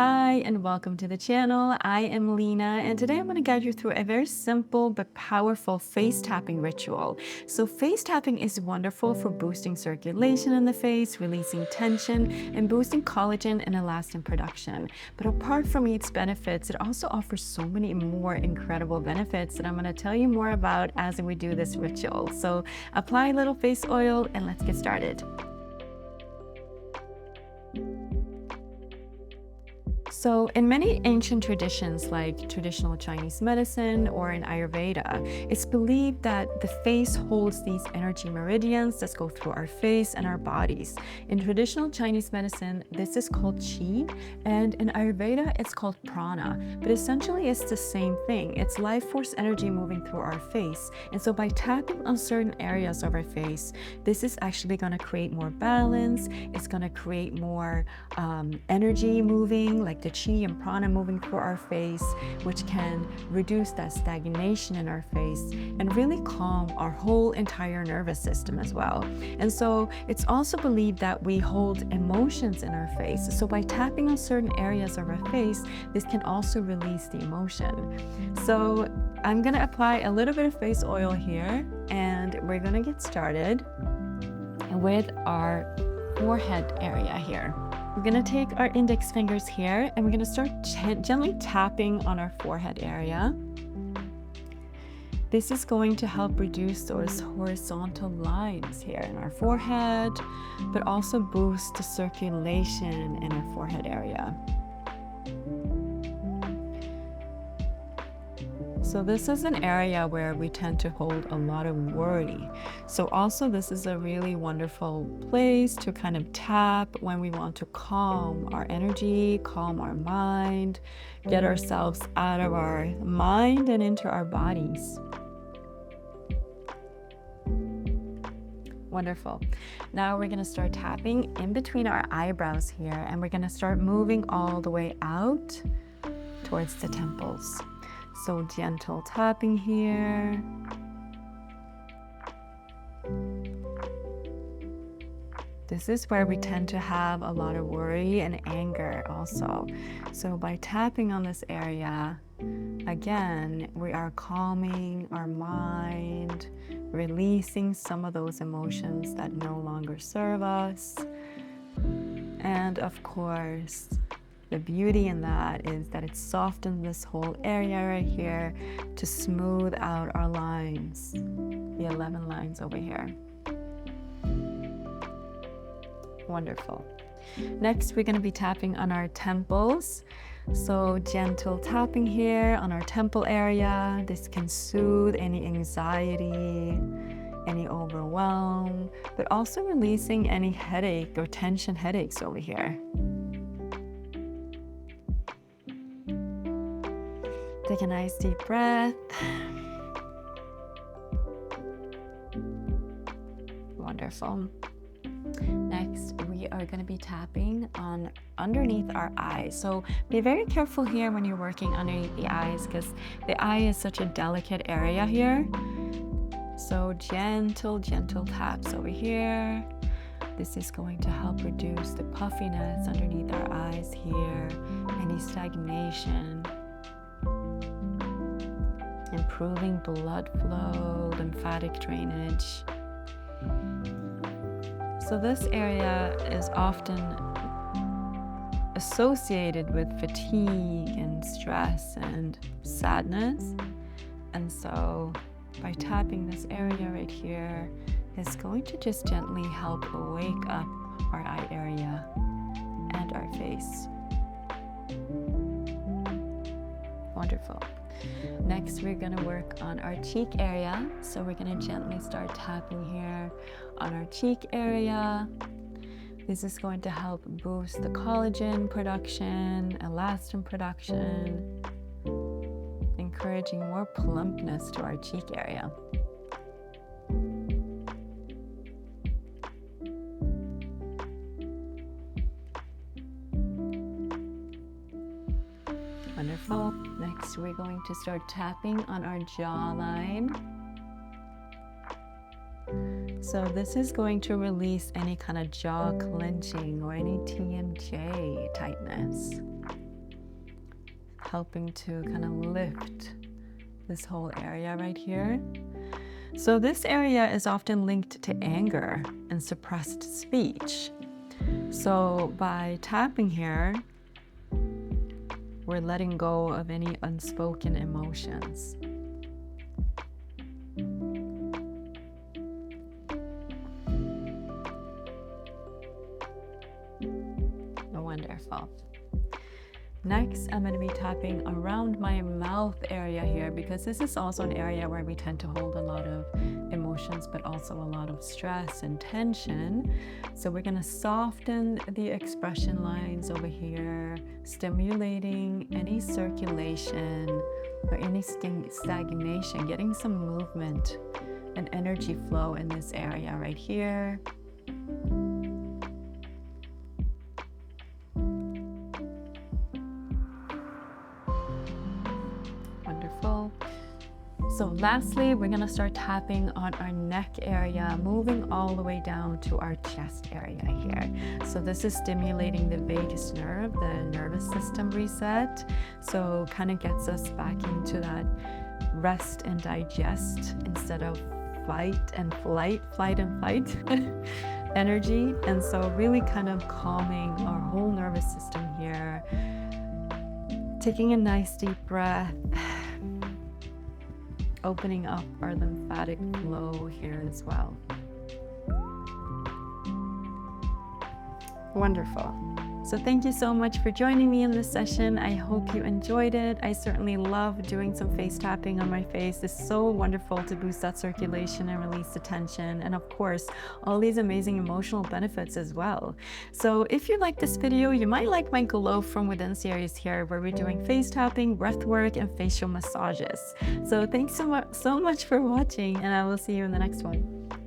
Hi, and welcome to the channel. I am Lina, and today I'm going to guide you through a very simple but powerful face tapping ritual. So, face tapping is wonderful for boosting circulation in the face, releasing tension, and boosting collagen and elastin production. But apart from its benefits, it also offers so many more incredible benefits that I'm going to tell you more about as we do this ritual. So, apply a little face oil and let's get started. So, in many ancient traditions, like traditional Chinese medicine or in Ayurveda, it's believed that the face holds these energy meridians that go through our face and our bodies. In traditional Chinese medicine, this is called qi, and in Ayurveda, it's called prana. But essentially, it's the same thing. It's life force energy moving through our face. And so, by tapping on certain areas of our face, this is actually going to create more balance. It's going to create more energy moving, like the chi and prana moving through our face, which can reduce that stagnation in our face and really calm our whole entire nervous system as well. And so it's also believed that we hold emotions in our face. So by tapping on certain areas of our face, this can also release the emotion. So I'm going to apply a little bit of face oil here, and we're going to get started with our forehead area here. We're going to take our index fingers here and we're going to start gently tapping on our forehead area. This is going to help reduce those horizontal lines here in our forehead, but also boost the circulation in our forehead area. So this is an area where we tend to hold a lot of worry. So also this is a really wonderful place to kind of tap when we want to calm our energy, calm our mind, get ourselves out of our mind and into our bodies. Wonderful. Now we're going to start tapping in between our eyebrows here, and we're going to start moving all the way out towards the temples. So gentle tapping here. This is where we tend to have a lot of worry and anger also. So by tapping on this area, again, we are calming our mind, releasing some of those emotions that no longer serve us. And of course, the beauty in that is that it softens this whole area right here to smooth out our lines, the 11 lines over here. Wonderful. Next, we're going to be tapping on our temples. So gentle tapping here on our temple area. This can soothe any anxiety, any overwhelm, but also releasing any headache or tension headaches over here. Take a nice deep breath. Wonderful. Next, we are going to be tapping on underneath our eyes. So be very careful here when you're working underneath the eyes, because the eye is such a delicate area here. So gentle taps over here. This is going to help reduce the puffiness underneath our eyes here, any stagnation. Improving blood flow, lymphatic drainage. So this area is often associated with fatigue and stress and sadness. And so by tapping this area right here, it's going to just gently help wake up our eye area and our face. Wonderful. Next, we're going to work on our cheek area. So we're going to gently start tapping here on our cheek area. This is going to help boost the collagen production, elastin production, encouraging more plumpness to our cheek area. Wonderful. Next, we're going to start tapping on our jawline. So this is going to release any kind of jaw clenching or any TMJ tightness. helping to kind of lift this whole area right here. So this area is often linked to anger and suppressed speech. So by tapping here, we're letting go of any unspoken emotions. Wonderful. Next, I'm going to be tapping around my mouth area here, because this is also an area where we tend to hold a lot of emotions, but also a lot of stress and tension. So we're going to soften the expression lines over here, stimulating any circulation or any stagnation, getting some movement and energy flow in this area right here. So lastly, we're going to start tapping on our neck area, moving all the way down to our chest area here. So this is stimulating the vagus nerve, the nervous system reset. So kind of gets us back into that rest and digest instead of flight and fight energy. And so really kind of calming our whole nervous system here. Taking a nice deep breath. Opening up our lymphatic flow here as well. Wonderful. So thank you so much for joining me in this session. I hope you enjoyed it. I certainly love doing some face tapping on my face. It's so wonderful to boost that circulation and release the tension. And of course, all these amazing emotional benefits as well. So if you like this video, you might like my Glow from Within series here, where we're doing face tapping, breath work, and facial massages. So thanks so much for watching, and I will see you in the next one.